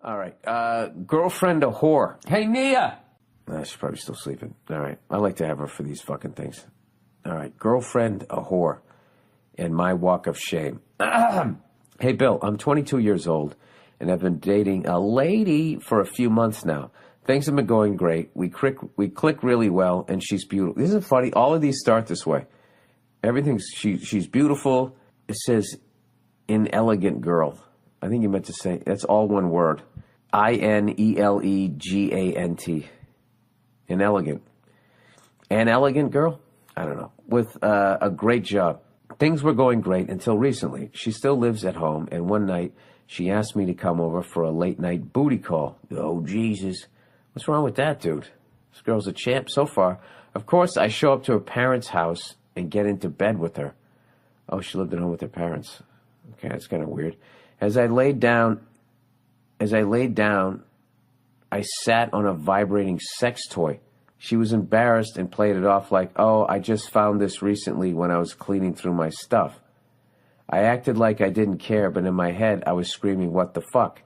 All right. Girlfriend a whore. Hey, Nia! She's probably still sleeping. All right. I like to have her for these fucking things. All right. Girlfriend a whore. And my walk of shame. Hey, Bill, I'm 22 years old, and I've been dating a lady for a few months now. Things have been going great. We click really well, and she's beautiful. Isn't it funny? All of these start this way. She's beautiful. It says, inelegant girl. I think you meant to say, that's all one word. INELEGANT. Inelegant. An elegant girl? I don't know. With a great job. Things were going great until recently. She still lives at home, and one night she asked me to come over for a late-night booty call. Oh, Jesus. What's wrong with that, dude? This girl's a champ so far. Of course, I show up to her parents' house and get into bed with her. Oh, she lived at home with her parents. Okay, that's kind of weird. As I laid down, I sat on a vibrating sex toy. She was embarrassed and played it off like, oh, I just found this recently when I was cleaning through my stuff. I acted like I didn't care, but in my head, I was screaming, what the fuck?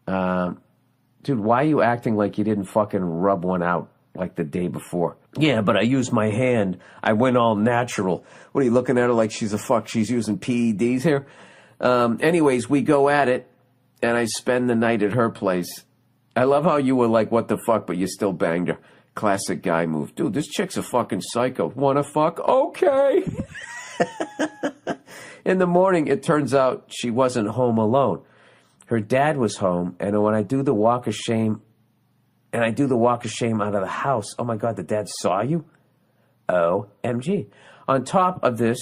Dude, why are you acting like you didn't fucking rub one out like the day before? Yeah, but I used my hand. I went all natural. What are you looking at her like she's a fuck? She's using PEDs here? Anyways, we go at it, and I spend the night at her place. I love how you were like, what the fuck, but you still banged her. Classic guy move. Dude, this chick's a fucking psycho. Wanna fuck? Okay. In the morning, it turns out she wasn't home alone. Her dad was home, and when I do the walk of shame, out of the house, oh my God, the dad saw you? OMG. On top of it,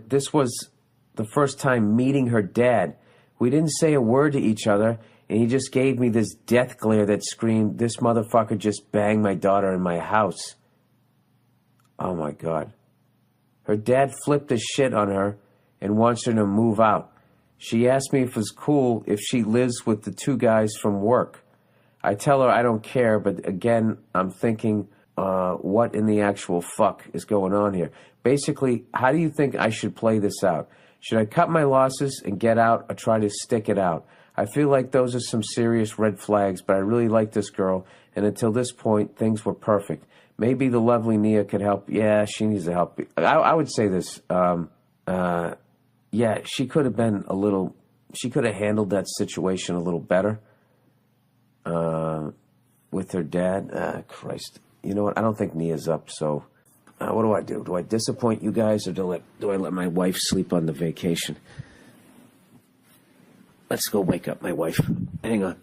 this was the first time meeting her dad. We didn't say a word to each other, and he just gave me this death glare that screamed, this motherfucker just banged my daughter in my house. Oh my God. Her dad flipped the shit on her and wants her to move out. She asked me if it was cool if she lives with the two guys from work. I tell her I don't care, but again, I'm thinking, what in the actual fuck is going on here? Basically, how do you think I should play this out? Should I cut my losses and get out or try to stick it out? I feel like those are some serious red flags, but I really like this girl, and until this point, things were perfect. Maybe the lovely Nia could help. Yeah, she needs to help. I would say this. Yeah, she could have handled that situation a little better with her dad. Christ. You know what? I don't think Nia's up, so what do I do? Do I disappoint you guys, or do I let my wife sleep on the vacation? Let's go wake up my wife. Hang on.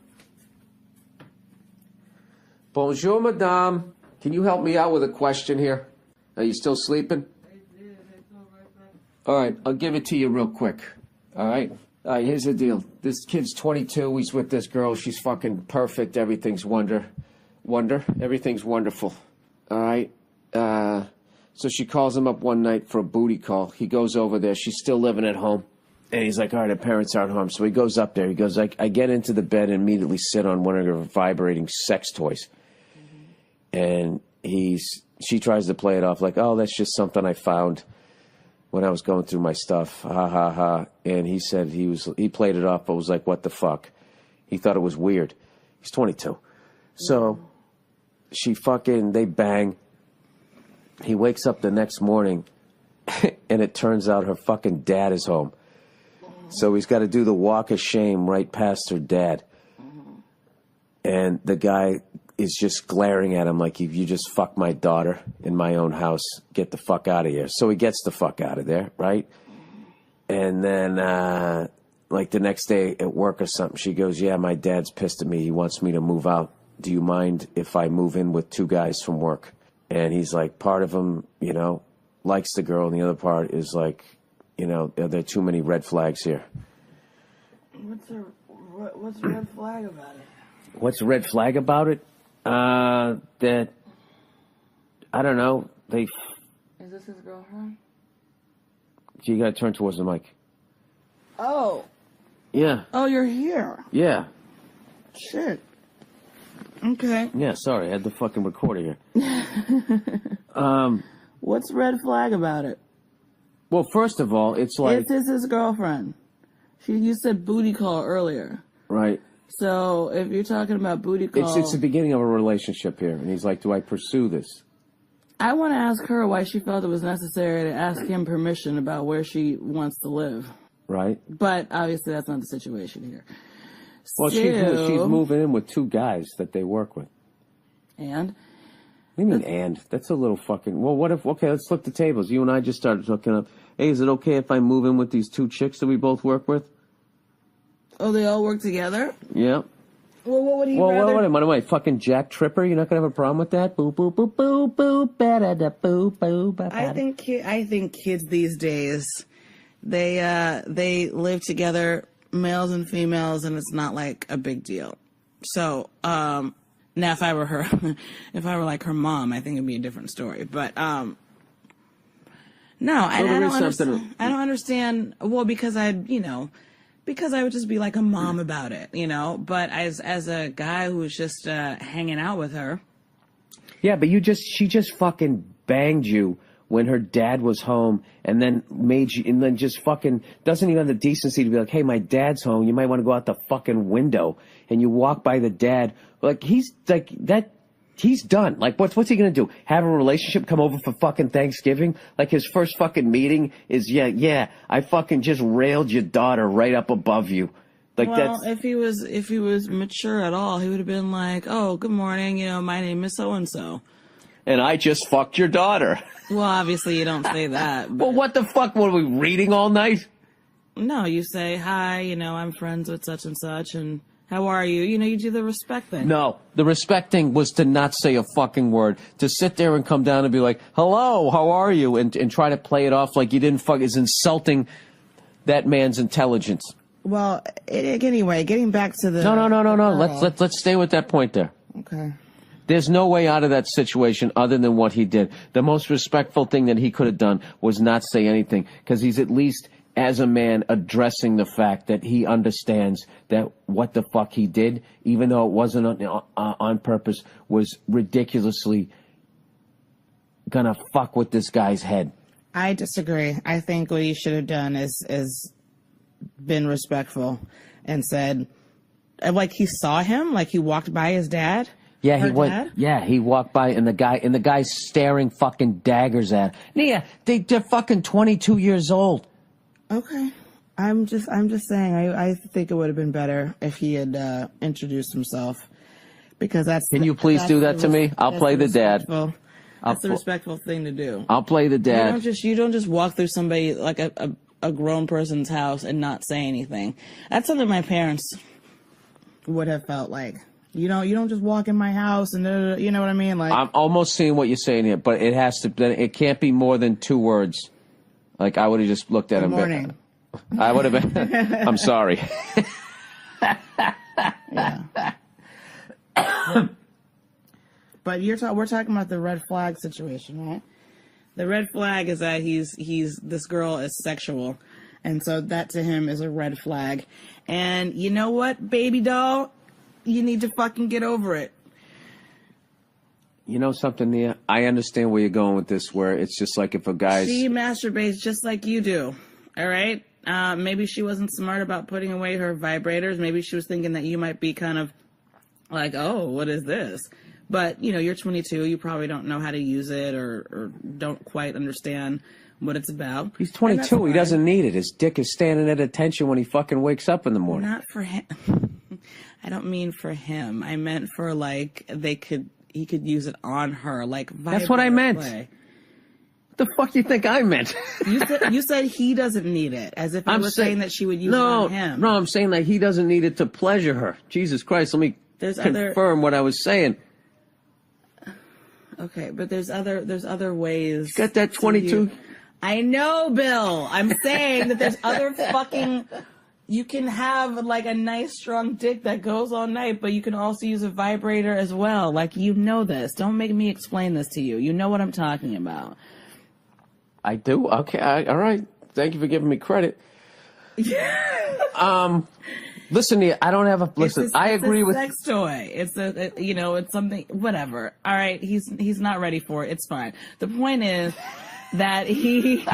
Bonjour, madame. Can you help me out with a question here? Are you still sleeping? All right, I'll give it to you real quick. All right? Here's the deal. This kid's 22. He's with this girl. She's fucking perfect. Everything's Everything's wonderful. All right? So she calls him up one night for a booty call. He goes over there. She's still living at home. And he's like, all right, her parents aren't home. So he goes up there. He goes, I get into the bed and immediately sit on one of her vibrating sex toys. And she tries to play it off like, oh, that's just something I found when I was going through my stuff. Ha, ha, ha. And he said he played it off, but was like, what the fuck? He thought it was weird. He's 22. So they bang. He wakes up the next morning, and it turns out her fucking dad is home. So he's got to do the walk of shame right past her dad. And the guy is just glaring at him like, you just fucked my daughter in my own house. Get the fuck out of here. So he gets the fuck out of there, right? And then, like the next day at work or something, she goes, yeah, my dad's pissed at me. He wants me to move out. Do you mind if I move in with two guys from work? And he's like, part of him, likes the girl, and the other part is like, there are too many red flags here. What's the red flag about it? What's the red flag about it? That, I don't know, Is this his girlfriend? You gotta turn towards the mic. Oh. Yeah. Oh, you're here. Yeah. Shit. Okay. Yeah, sorry, I had the fucking recorder here. What's red flag about it? Well, first of all, it's like... Is this his girlfriend? You said booty call earlier. Right. So if you're talking about booty call, It's the beginning of a relationship here, and he's like, "Do I pursue this?" I want to ask her why she felt it was necessary to ask him permission about where she wants to live. Right. But obviously, that's not the situation here. Well, she's moving in with 2 guys that they work with. And? What do you mean, and? That's a little fucking... Well, what if... Okay, let's flip the tables. You and I just started hooking up. Hey, is it okay if I move in with these 2 chicks that we both work with? Oh, they all work together? Yeah. Well, what would he rather... What am I, fucking Jack Tripper? You're not going to have a problem with that? Boo, boo, boo, boo, boo, ba-da-da, boo, boo, ba-da. I think kids these days, they live together, males and females, and it's not like a big deal. So, now if I were her, if I were like her mom, I think it'd be a different story. But, no, I don't understand. Well, because I would just be like a mom about it, But as a guy who was just hanging out with her. Yeah, but she just fucking banged you when her dad was home, and then just fucking doesn't even have the decency to be like, "Hey, my dad's home. You might want to go out the fucking window." And you walk by the dad, like he's like that. He's done. Like, what's he gonna do? Have a relationship? Come over for fucking Thanksgiving? Like his first fucking meeting is yeah. I fucking just railed your daughter right up above you. Like well, if he was mature at all, he would have been like, "Oh, good morning. My name is so and so." And I just fucked your daughter. Well, obviously you don't say that. Well, what the fuck? What are we reading all night? No, you say, "Hi, I'm friends with such and such, and how are you?" You do the respect thing. No, the respect thing was to not say a fucking word. To sit there and come down and be like, "Hello, how are you?" And try to play it off like you didn't fuck is insulting that man's intelligence. Well, anyway, getting back to the... No. Let's stay with that point there. Okay. There's no way out of that situation other than what he did. The most respectful thing that he could have done was not say anything, because he's at least, as a man, addressing the fact that he understands that what the fuck he did, even though it wasn't on purpose, was ridiculously gonna fuck with this guy's head. I disagree. I think what he should have done is been respectful and said, like he saw him, like he walked by his dad. Yeah, he went. Dad? Yeah, he walked by, and the guy's staring fucking daggers at him. Yeah, they're fucking 22 years old. Okay, I'm just saying. I think it would have been better if he had introduced himself, because that's. Can you please do that to me? I'll play the dad. That's the respectful thing to do. I'll play the dad. You don't just walk through somebody like a grown person's house and not say anything. That's something my parents would have felt like. You don't just walk in my house and you know what I mean? Like, I'm almost seeing what you're saying here, but it can't be more than 2 words. Like, I would have just looked at him. Good morning. I would have been. I'm sorry. Yeah. But we're talking about the red flag situation, right? The red flag is that this girl is sexual, and so that to him is a red flag. And you know what, baby doll? You need to fucking get over it. You know something, Nia? I understand where you're going with this, where it's just like if a guy's... She masturbates just like you do, all right? Maybe she wasn't smart about putting away her vibrators. Maybe she was thinking that you might be kind of like, oh, what is this? But, you're 22. You probably don't know how to use it or don't quite understand what it's about. He's 22. He doesn't need it. His dick is standing at attention when he fucking wakes up in the morning. Not for him. I don't mean for him. I meant for, like, he could use it on her, like, that's what I meant. Play. What the fuck you think I meant? You said he doesn't need it, as if I was saying that she would use it on him. No, I'm saying that he doesn't need it to pleasure her. Jesus Christ, let me confirm what I was saying. Okay, but there's other ways. Got that 22? I know, Bill. I'm saying that there's other fucking... You can have, like, a nice, strong dick that goes all night, but you can also use a vibrator as well. Like, this. Don't make me explain this to you. You know what I'm talking about. I do? Okay, all right. Thank you for giving me credit. Listen, I don't have a... Listen, I agree with... It's a sex toy. It's something... Whatever. All right, he's not ready for it. It's fine. The point is that he...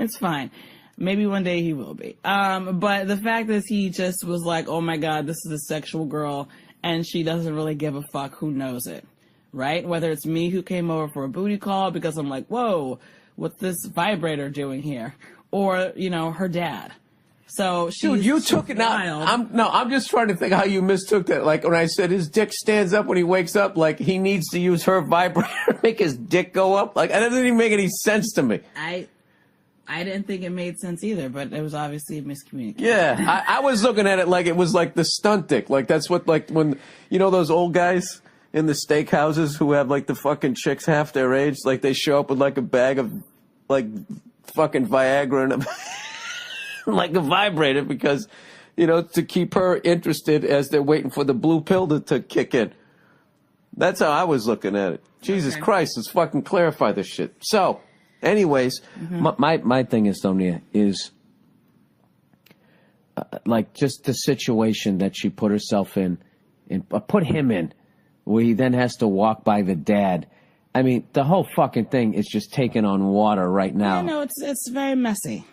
It's fine. Maybe one day he will be. But the fact is he just was like, oh my God, this is a sexual girl, and she doesn't really give a fuck who knows it, right? Whether it's me who came over for a booty call because I'm like, whoa, what's this vibrator doing here? Or, you know, her dad. So she's Dude, you took it now. I'm just trying to think how you mistook that. Like when I said his dick stands up when he wakes up, like he needs to use her vibrator to make his dick go up. Like that doesn't even make any sense to me. I didn't think it made sense either, but it was obviously a miscommunication. Yeah, I was looking at it like it was like the stunt dick. Like that's what, like when, you know, those old guys in the steakhouses who have like the fucking chicks half their age, like they show up with like a bag of like fucking Viagra and a like a vibrator because, you know, to keep her interested as they're waiting for the blue pill to kick in. That's how I was looking at it. Jesus Christ, let's fucking clarify this shit. So, anyways, my thing is, Sonia, is like just the situation that she put herself in and put him in, where he then has to walk by the dad. I mean, the whole fucking thing is just taking on water right now. Yeah, no, it's very messy.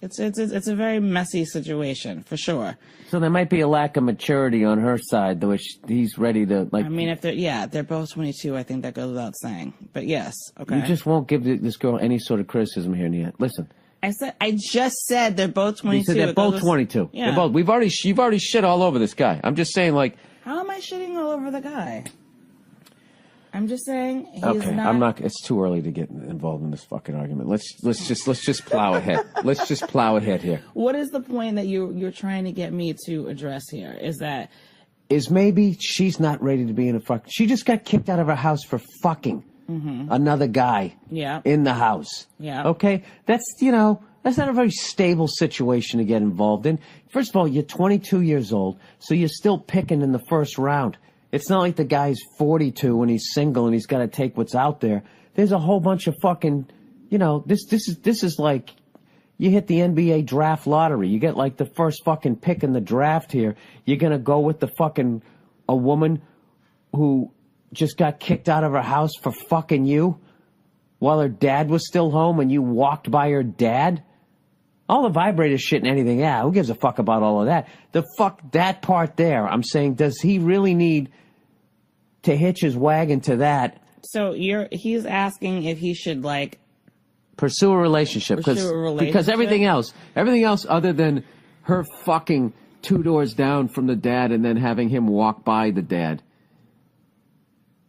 It's a very messy situation for sure. So there might be a lack of maturity on her side, though he's ready to like. I mean, if they're both 22. I think that goes without saying. But yes, okay. You just won't give this girl any sort of criticism here, Nia. Listen. I just said they're both 22. You said they're both 22. Yeah. They're both. You've already shit all over this guy. I'm just saying, like. How am I shitting all over the guy? I'm just saying he's okay, not. I'm not. It's too early to get involved in this fucking argument. Let's just plow ahead. Let's just plow ahead here. What is the point that you're trying to get me to address here? Is maybe she's not ready to be in a fuck. She just got kicked out of her house for fucking another guy. Yeah. In the house. Yeah. Okay, that's not a very stable situation to get involved in. First of all, you're 22 years old, so you're still picking in the first round. It's not like the guy's 42 and he's single and he's got to take what's out there. There's a whole bunch of fucking, this is like you hit the NBA draft lottery. You get like the first fucking pick in the draft here. You're going to go with a woman who just got kicked out of her house for fucking you while her dad was still home and you walked by her dad? All the vibrator shit and anything, yeah, who gives a fuck about all of that? That part there, I'm saying, does he really need to hitch his wagon to that? So he's asking if he should pursue a relationship, because everything else other than her fucking 2 doors down from the dad and then having him walk by the dad.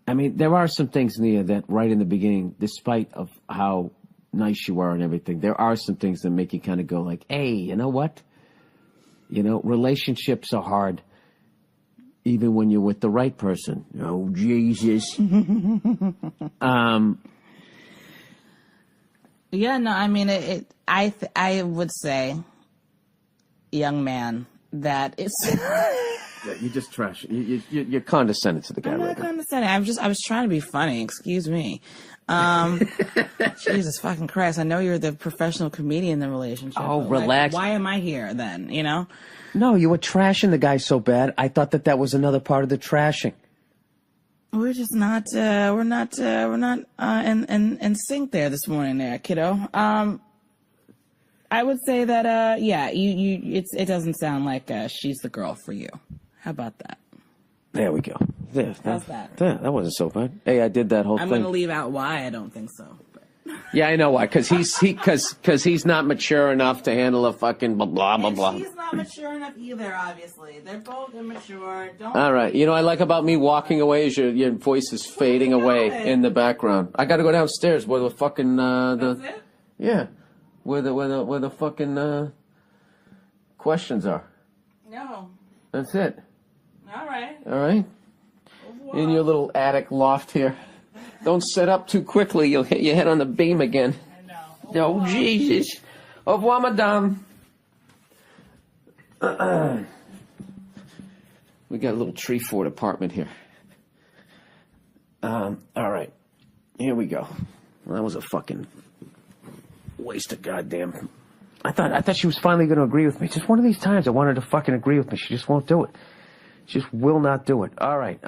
I mean, there are some things, Nia, that right in the beginning, despite of how nice you are and everything, there are some things that make you kind of go like, hey, you know what? Relationships are hard. Even when you're with the right person. Oh, Jesus. Yeah, no, I mean, I would say, young man, that it's... Yeah, you just trash. You're condescending to the guy. I'm not condescending. I was trying to be funny. Excuse me. Jesus fucking Christ. I know you're the professional comedian in the relationship. Oh, relax. Why am I here then, No, you were trashing the guy so bad. I thought that was another part of the trashing. We're just not, we're not in sync there this morning there, kiddo. I would say that, it doesn't sound like, she's the girl for you. How about that? There we go. How's that? Yeah, that wasn't so bad. Hey, I did that whole thing. I'm going to leave out why I don't think so. But. Yeah, I know why. Because he's not mature enough to handle a fucking blah, blah, blah, blah. She's not mature enough either, obviously. They're both immature. All right. You know what I like about me walking away is your voice is fading away in the background. I got to go downstairs where the fucking... That's it? Yeah. Where the fucking questions are. No. That's it. All right. All right. In your little attic loft here. Don't set up too quickly. You'll hit your head on the beam again. I know. Oh, Jesus. Au revoir, madame. We got a little tree fort apartment here. All right. Here we go. Well, that was a fucking waste of goddamn... I thought she was finally going to agree with me. Just one of these times I wanted to fucking agree with me. She just won't do it. She just will not do it. All right.